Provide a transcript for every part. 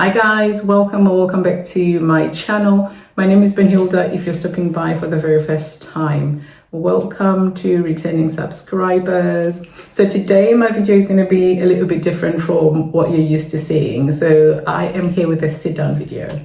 Hi guys, welcome or welcome back to my channel. My name is Benhilda. If you're stopping by for the very first time, welcome to returning subscribers. So today my video is going to be a little bit different from what you're used to seeing. So I am here with a sit down video,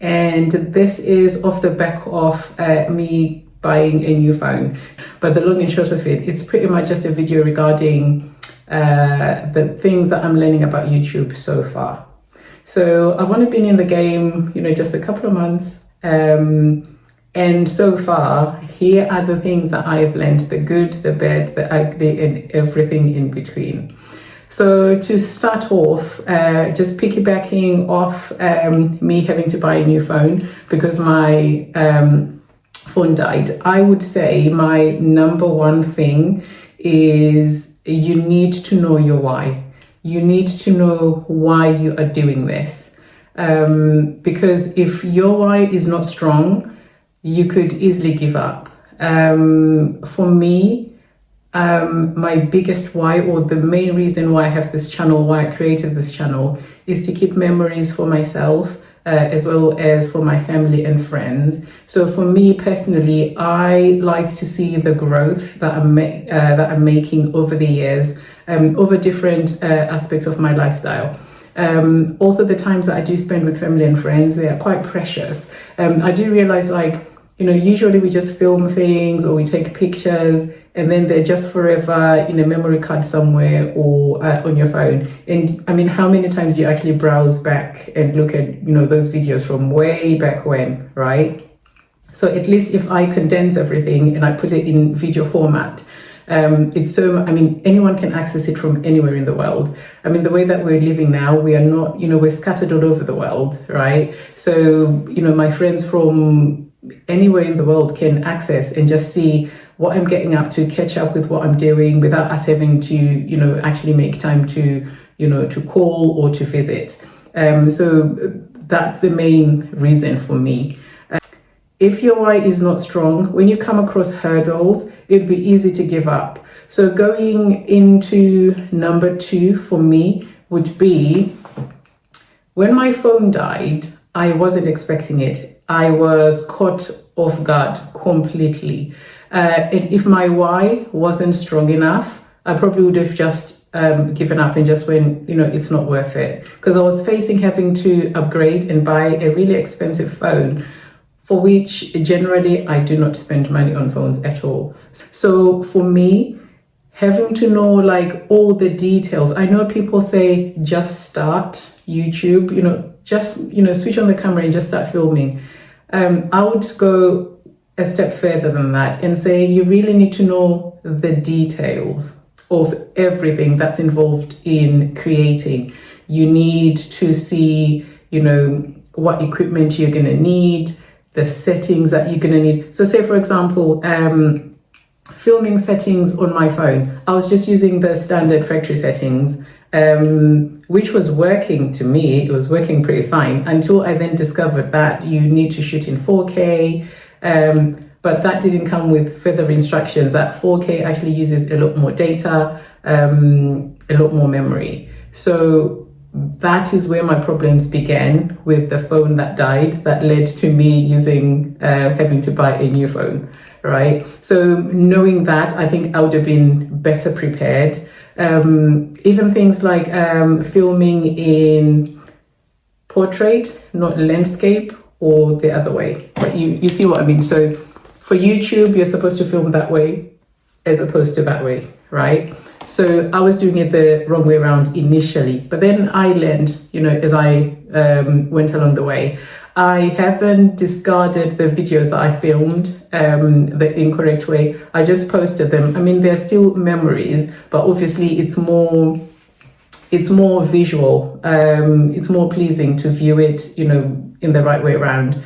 and this is off the back of me buying a new phone. But the long and short of it, it's pretty much just a video regarding the things that I'm learning about YouTube so far. So I've only been in the game, just a couple of months. And so far, here are the things that I've learned: the good, the bad, the ugly, and everything in between. So to start off, just piggybacking off me having to buy a new phone because my phone died, I would say my number one thing is you need to know your why. You need to know why you are doing this. Because if your why is not strong, you could easily give up. For me, my biggest why, or the main reason why I have this channel, why I created this channel, is to keep memories for myself, as well as for my family and friends. So for me personally, I like to see the growth that I'm making over the years, over different aspects of my lifestyle. Also the times that I do spend with family and friends, they are quite precious. I do realize, usually we just film things or we take pictures and then they're just forever in a memory card somewhere or on your phone. And I mean, how many times do you actually browse back and look at, those videos from way back when, right? So at least if I condense everything and I put it in video format, anyone can access it from anywhere in the world. I mean, the way that we're living now, we are not, we're scattered all over the world, right? So, my friends from anywhere in the world can access and just see what I'm getting up to, catch up with what I'm doing without us having to, actually make time to, to call or to visit. So that's the main reason for me. If your why is not strong, when you come across hurdles, it'd be easy to give up. So going into number 2 for me would be, when my phone died, I wasn't expecting it. I was caught off guard completely. And if my why wasn't strong enough, I probably would have just given up and just went, it's not worth it. Because I was facing having to upgrade and buy a really expensive phone, for which generally I do not spend money on phones at all. So for me, having to know all the details, I know people say just start YouTube, just switch on the camera and just start filming. I would go a step further than that and say you really need to know the details of everything that's involved in creating. You need to see, what equipment you're going to need, the settings that you're going to need. So say, for example, filming settings on my phone, I was just using the standard factory settings, which was working to me. It was working pretty fine until I then discovered that you need to shoot in 4K. But that didn't come with further instructions that 4K actually uses a lot more data, a lot more memory. So that is where my problems began with the phone that died, that led to me having to buy a new phone, right? So knowing that, I think I would have been better prepared. Even things like filming in portrait, not landscape, or the other way. But you see what I mean? So for YouTube, you're supposed to film that way as opposed to that way, right? So I was doing it the wrong way around initially, but then I learned, as I went along the way. I haven't discarded the videos that I filmed the incorrect way. I just posted them. I mean, they're still memories, but obviously it's more visual. It's more pleasing to view it, in the right way around.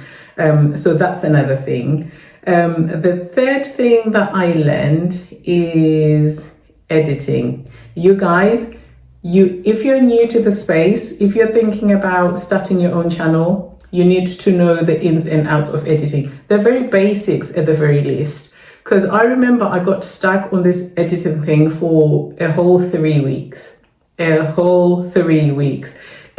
So that's another thing. The third thing that I learned is editing. You guys, if you're new to the space, if you're thinking about starting your own channel, you need to know the ins and outs of editing. The very basics at the very least. Because I remember I got stuck on this editing thing for a whole 3 weeks.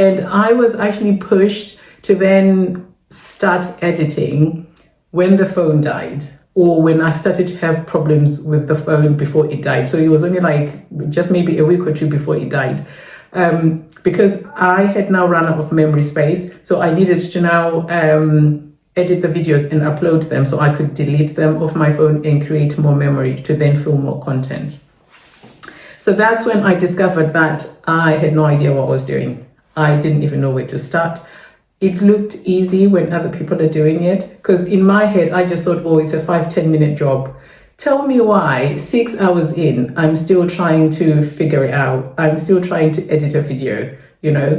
And I was actually pushed to then start editing when the phone died, or when I started to have problems with the phone before it died. So it was only like just maybe a week or two before it died. Because I had now run out of memory space. So I needed to now edit the videos and upload them so I could delete them off my phone and create more memory to then film more content. So that's when I discovered that I had no idea what I was doing. I didn't even know where to start. It looked easy when other people are doing it, because in my head, I just thought, well, it's a 5-10 minute job. Tell me why 6 hours in, I'm still trying to figure it out. I'm still trying to edit a video, you know?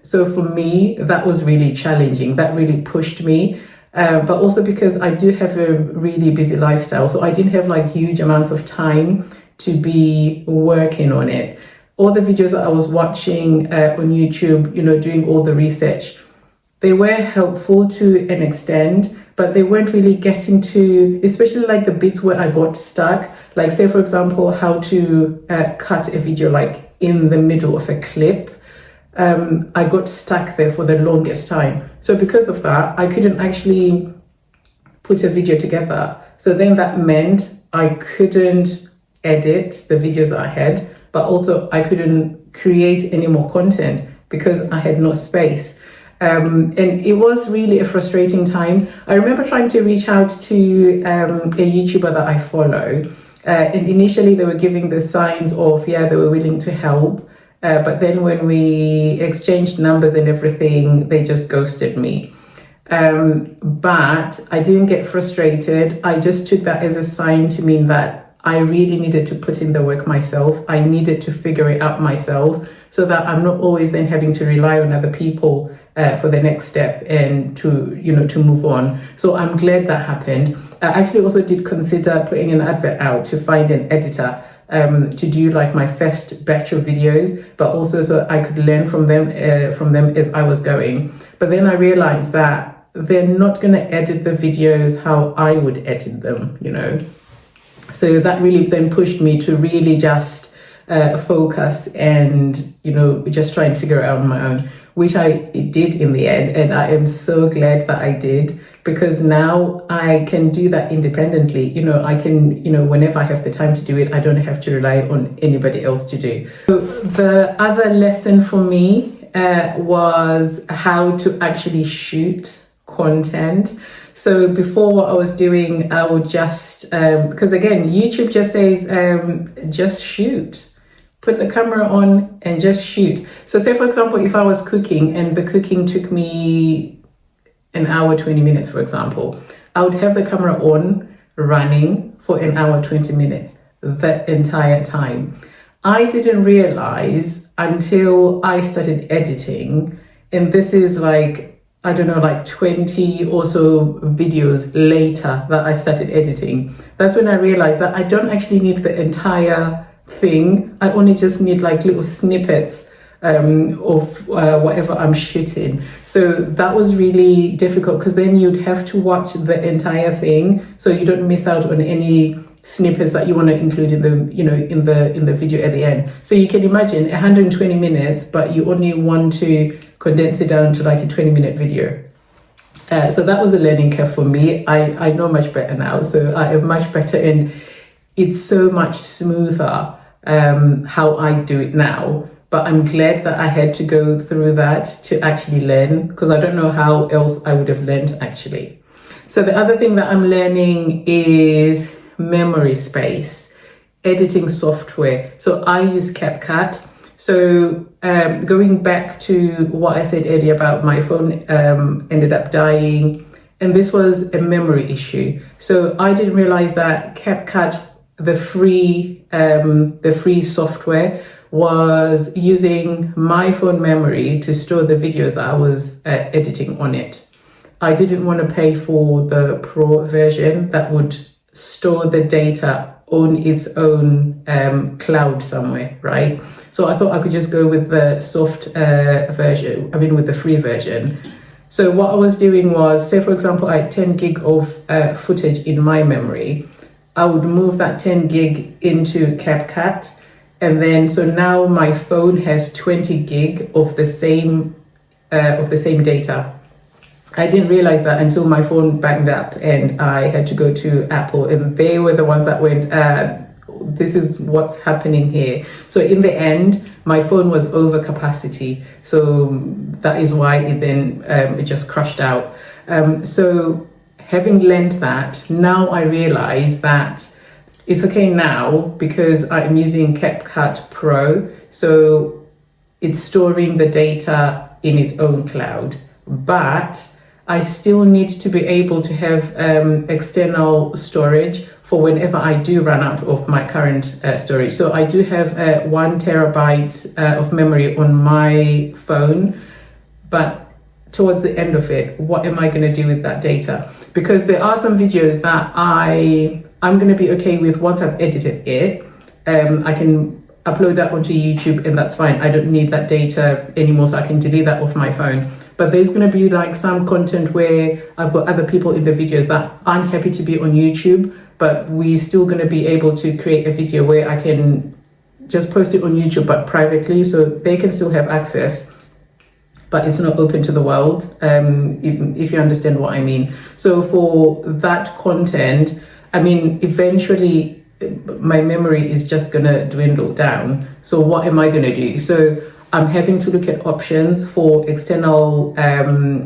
So for me, that was really challenging. That really pushed me. But also because I do have a really busy lifestyle. So I didn't have like huge amounts of time to be working on it. All the videos that I was watching on YouTube, you know, doing all the research, they were helpful to an extent, but they weren't really getting to, especially like the bits where I got stuck. Like say, for example, how to cut a video like in the middle of a clip. I got stuck there for the longest time. So because of that, I couldn't actually put a video together. So then that meant I couldn't edit the videos that I had, but also I couldn't create any more content because I had no space. And it was really a frustrating time. I remember trying to reach out to a YouTuber that I follow. And initially they were giving the signs of, yeah, they were willing to help. But then when we exchanged numbers and everything, they just ghosted me. But I didn't get frustrated. I just took that as a sign to mean that I really needed to put in the work myself. I needed to figure it out myself so that I'm not always then having to rely on other people for the next step and to, you know, to move on. So I'm glad that happened. I actually also did consider putting an advert out to find an editor to do like my first batch of videos, but also so I could learn from them as I was going. But then I realized that they're not going to edit the videos how I would edit them, you know. So that really then pushed me to really just focus and, you know, just try and figure it out on my own, which I did in the end. And I am so glad that I did, because now I can do that independently. You know, I can, you know, whenever I have the time to do it, I don't have to rely on anybody else to do. So the other lesson for me was how to actually shoot content. So before, what I was doing, I would just, because again, YouTube just says, just shoot. Put the camera on and just shoot. So say, for example, if I was cooking and the cooking took me an hour, 20 minutes, for example, I would have the camera on running for an hour, 20 minutes, the entire time. I didn't realize until I started editing, and this is like, I don't know, like 20 or so videos later that I started editing. That's when I realized that I don't actually need the entire thing. I only just need like little snippets of whatever I'm shooting. So that was really difficult, because then you'd have to watch the entire thing so you don't miss out on any snippets that you want to include in the, you know, in the video at the end. So you can imagine 120 minutes, but you only want to condense it down to like a 20-minute video. So that was a learning curve for me. I know much better now, so I am much better, and it's so much smoother how I do it now. But I'm glad that I had to go through that to actually learn, because I don't know how else I would have learned actually. So the other thing that I'm learning is memory space, editing software. So I use CapCut. So going back to what I said earlier about my phone ended up dying, and this was a memory issue. So I didn't realize that CapCut, the free software, was using my phone memory to store the videos that I was editing on it. I didn't want to pay for the pro version that would store the data on its own cloud somewhere, right? So I thought I could just go with the soft version, with the free version. So what I was doing was, say for example, I had 10 gig of footage in my memory. I would move that 10 gig into CapCut, And then so now my phone has 20 gig of the same data. I didn't realize that until my phone banged up and I had to go to Apple, and they were the ones that went, this is what's happening here. So in the end, my phone was over capacity. So that is why it just crashed out. So having learned that, now I realize that it's okay now because I'm using CapCut Pro. So it's storing the data in its own cloud, but I still need to be able to have external storage for whenever I do run out of my current storage. So I do have 1 terabyte of memory on my phone, but towards the end of it, what am I going to do with that data? Because there are some videos that I'm going to be okay with once I've edited it. I can upload that onto YouTube and that's fine. I don't need that data anymore, so I can delete that off my phone. But there's going to be like some content where I've got other people in the videos that aren't happy to be on YouTube, but we're still going to be able to create a video where I can just post it on YouTube, but privately, so they can still have access, but it's not open to the world, if you understand what I mean. So for that content, I mean, eventually my memory is just going to dwindle down. So what am I going to do? So I'm having to look at options for external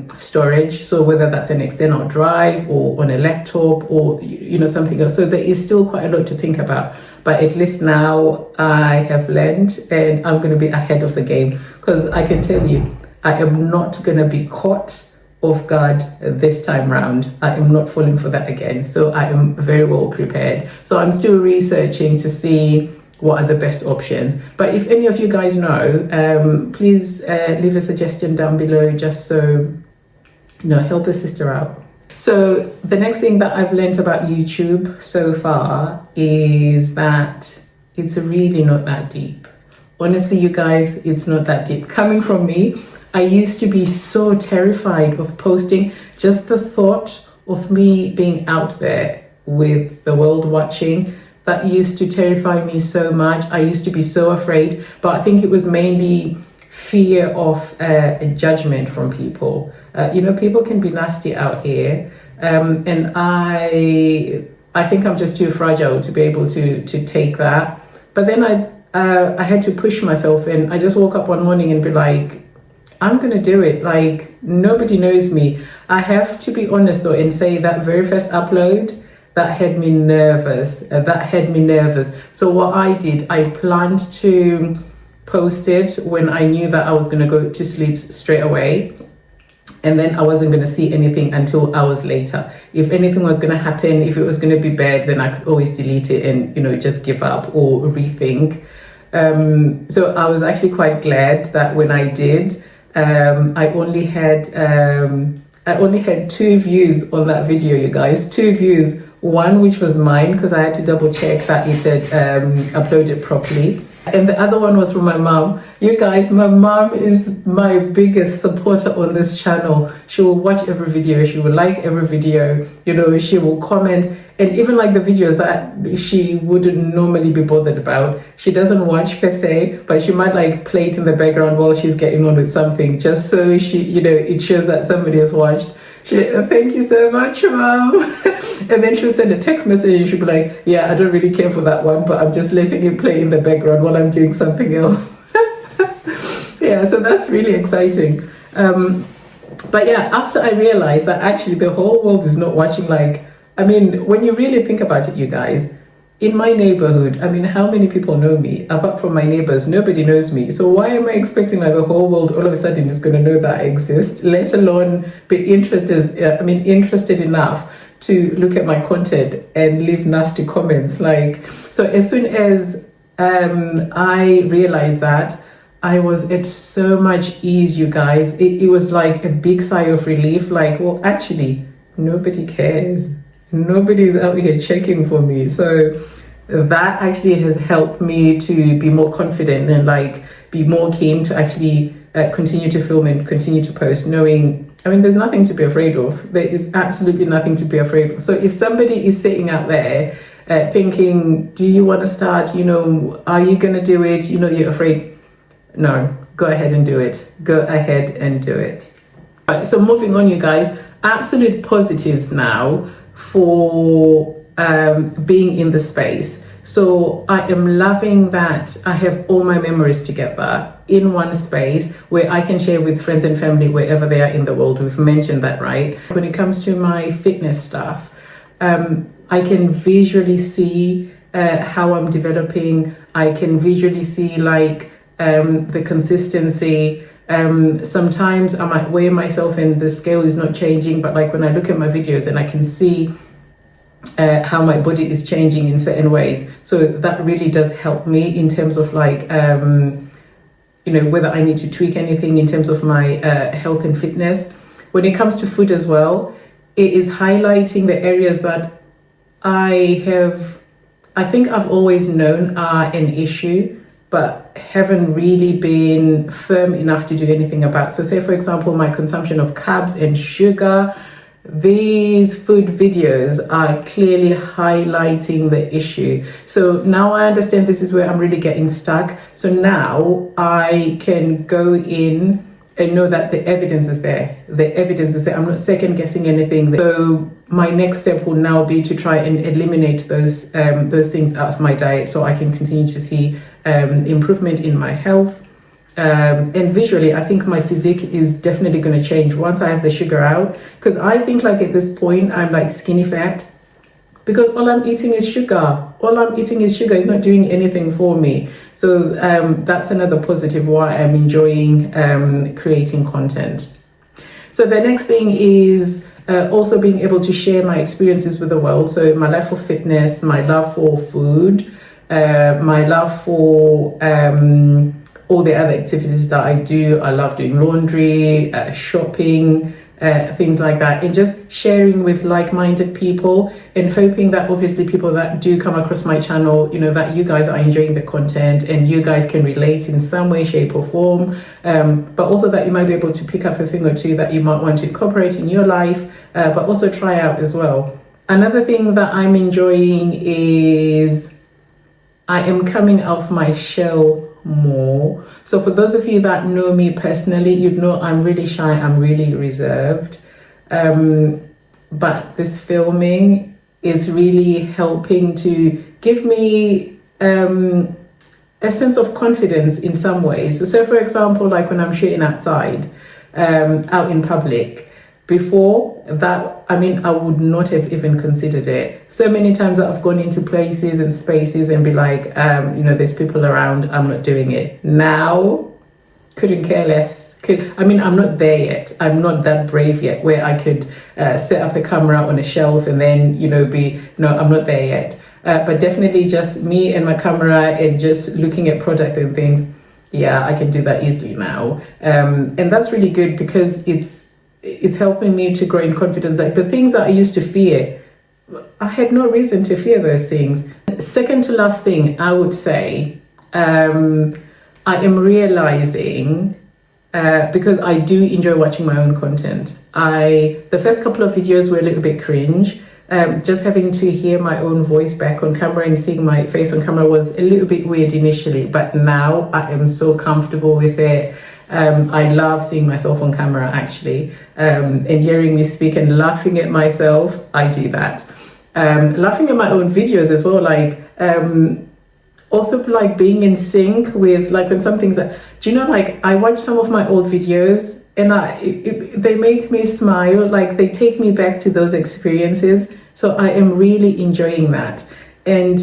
storage. So whether that's an external drive or on a laptop or, you know, something else. So there is still quite a lot to think about. But at least now I have learned and I'm going to be ahead of the game, because I can tell you, I am not going to be caught off guard this time round. I am not falling for that again. So I am very well prepared. So I'm still researching to see what are the best options. But if any of you guys know, please leave a suggestion down below, just so, you know, help a sister out. So the next thing that I've learned about YouTube so far is that it's really not that deep. Honestly, you guys, it's not that deep. Coming from me, I used to be so terrified of posting. Just the thought of me being out there with the world watching, that used to terrify me so much. I used to be so afraid, but I think it was mainly fear of a judgment from people. You know, people can be nasty out here, and I think I'm just too fragile to be able to take that. But then I had to push myself, and I just woke up one morning and be like, I'm gonna do it. Like, nobody knows me. I have to be honest though and say that very first upload, that had me nervous. So what I did, I planned to post it when I knew that I was gonna go to sleep straight away. And then I wasn't gonna see anything until hours later. If anything was gonna happen, if it was gonna be bad, then I could always delete it and, you know, just give up or rethink. So I was actually quite glad that when I did, I only had 2 views on that video, you guys. 2 views. One which was mine, because I had to double check that it had uploaded properly, and the other one was from my mom. You guys, my mom is my biggest supporter on this channel. She will watch every video, she will like every video, you know, she will comment, and even like the videos that she wouldn't normally be bothered about, she doesn't watch per se, but she might like play it in the background while she's getting on with something, just so she, you know, it shows that somebody has watched. Thank you so much, Mom. And then she'll send a text message and she'll be like, yeah, I don't really care for that one, but I'm just letting it play in the background while I'm doing something else. Yeah, so that's really exciting. But yeah, after I realized that actually the whole world is not watching, like, I mean, when you really think about it, you guys, in my neighborhood, I mean, how many people know me? Apart from my neighbors, nobody knows me. So why am I expecting like the whole world all of a sudden is going to know that I exist, let alone be interested enough to look at my content and leave nasty comments? Like, so as soon as I realized that, I was at so much ease, you guys. It was like a big sigh of relief. Like, well, actually, nobody cares. Nobody's out here checking for me. So that actually has helped me to be more confident and like be more keen to actually continue to film and continue to post, knowing, I mean, there's nothing to be afraid of. There is absolutely nothing to be afraid of. So if somebody is sitting out there thinking, do you want to start? Are you going to do it? You're afraid. No, go ahead and do it. Go ahead and do it. Right, so moving on, you guys, absolute positives now for being in the space. So I am loving that I have all my memories together in one space where I can share with friends and family wherever they are in the world. We've mentioned that, right? When it comes to my fitness stuff, I can visually see how I'm developing. I can visually see the consistency. Sometimes I might weigh myself and the scale is not changing, but when I look at my videos and I can see how my body is changing in certain ways. So that really does help me in terms of whether I need to tweak anything in terms of my health and fitness. When it comes to food as well, it is highlighting the areas that I think I've always known are an issue, but haven't really been firm enough to do anything about. So say, for example, my consumption of carbs and sugar. These food videos are clearly highlighting the issue. So now I understand this is where I'm really getting stuck. So now I can go in and know that the evidence is there. The evidence is there. I'm not second guessing anything. So my next step will now be to try and eliminate those things out of my diet so I can continue to see improvement in my health. And visually, I think my physique is definitely going to change once I have the sugar out, because I think at this point I'm skinny fat because all I'm eating is sugar. All I'm eating is sugar. It's not doing anything for me. So that's another positive why I'm enjoying creating content. So the next thing is also being able to share my experiences with the world. So my love for fitness, my love for food, my love for all the other activities that I do. I love doing laundry, shopping, things like that, and just sharing with like-minded people and hoping that obviously people that do come across my channel, that you guys are enjoying the content and you guys can relate in some way, shape or form, but also that you might be able to pick up a thing or two that you might want to incorporate in your life, but also try out as well. Another thing that I'm enjoying is I am coming out of my shell more. So for those of you that know me personally, you'd know I'm really shy, I'm really reserved, but this filming is really helping to give me a sense of confidence in some ways. So for example, when I'm shooting outside, out in public, before that, I would not have even considered it. So many times that I've gone into places and spaces and be there's people around, I'm not doing it. Now, couldn't care less. I'm not there yet. I'm not that brave yet where I could set up a camera on a shelf and then, I'm not there yet. But definitely just me and my camera and just looking at product and things. Yeah, I can do that easily now. And that's really good because it's helping me to grow in confidence. The things that I used to fear, I had no reason to fear those things. Second to last thing, I would say, I am realizing, because I do enjoy watching my own content. The first couple of videos were a little bit cringe. Just having to hear my own voice back on camera and seeing my face on camera was a little bit weird initially, but now I am so comfortable with it. I love seeing myself on camera actually, and hearing me speak and laughing at myself. I do that. Laughing at my own videos as well, also being in sync with when some things are, I watch some of my old videos and they make me smile, they take me back to those experiences. So I am really enjoying that. And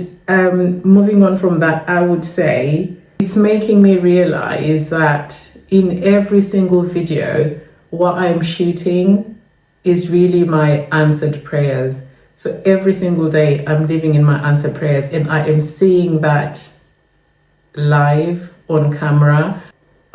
moving on from that, I would say it's making me realize that in every single video, what I'm shooting is really my answered prayers. So every single day I'm living in my answered prayers, and I am seeing that live on camera.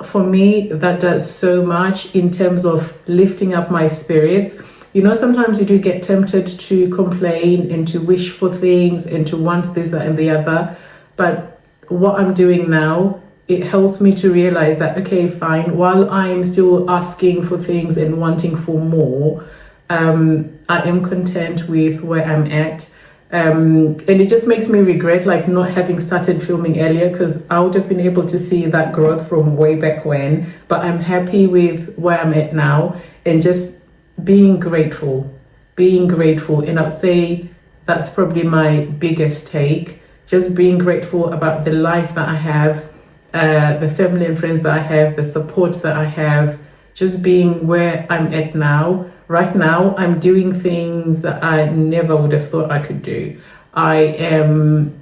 For me, that does so much in terms of lifting up my spirits. Sometimes you do get tempted to complain and to wish for things and to want this, that, and the other. But what I'm doing now, it helps me to realize that, okay, fine, while I'm still asking for things and wanting for more, I am content with where I'm at. And it just makes me regret like not having started filming earlier, because I would have been able to see that growth from way back when. But I'm happy with where I'm at now, and just being grateful. And I'd say that's probably my biggest take. Just being grateful about the life that I have, the family and friends that I have, the support that I have, just being where I'm at now. Right now, I'm doing things that I never would have thought I could do. I am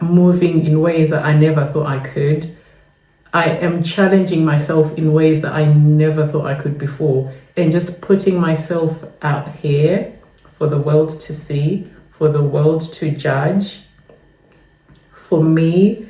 moving in ways that I never thought I could. I am challenging myself in ways that I never thought I could before. And just putting myself out here for the world to see, for the world to judge. For me,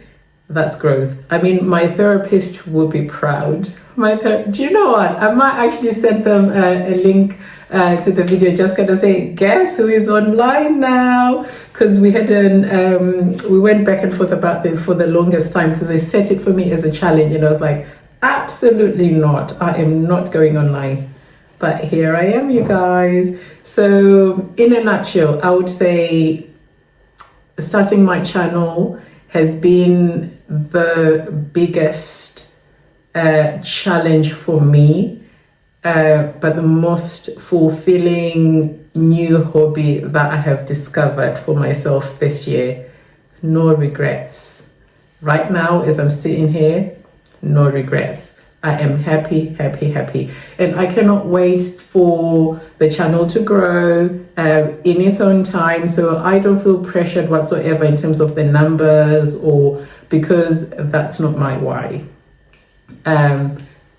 that's growth. I mean, my therapist will be proud. Do you know what? I might actually send them a link to the video, just gonna say, guess who is online now? Because we went back and forth about this for the longest time, because they set it for me as a challenge, and I was like, absolutely not. I am not going online. But here I am, you guys. So in a nutshell, I would say starting my channel has been the biggest challenge for me, but the most fulfilling new hobby that I have discovered for myself this year. No regrets. Right now, as I'm sitting here, no regrets. I am happy. And I cannot wait for the channel to grow in its own time. So I don't feel pressured whatsoever in terms of the numbers, or because that's not my why.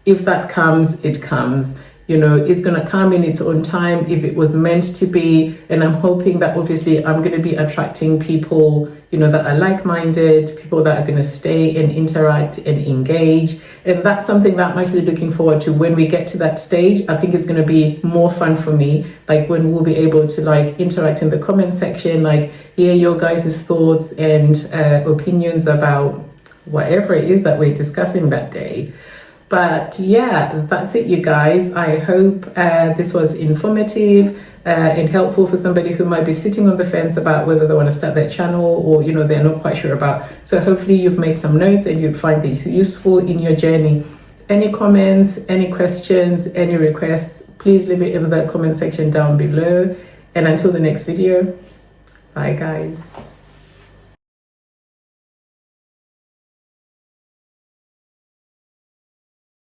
If that comes, it comes. You know, it's going to come in its own time if it was meant to be. And I'm hoping that obviously I'm going to be attracting people, you know, that are like-minded, people that are going to stay and interact and engage. And that's something that I'm actually looking forward to when we get to that stage. I think it's going to be more fun for me, like when we'll be able to like interact in the comment section, like hear your guys' thoughts and opinions about whatever it is that we're discussing that day. But yeah, that's it, you guys. I hope this was informative and helpful for somebody who might be sitting on the fence about whether they want to start their channel, or, you know, they're not quite sure about. So hopefully you've made some notes and you'd find this useful in your journey. Any comments, any questions, any requests, please leave it in the comment section down below. And until the next video, bye guys.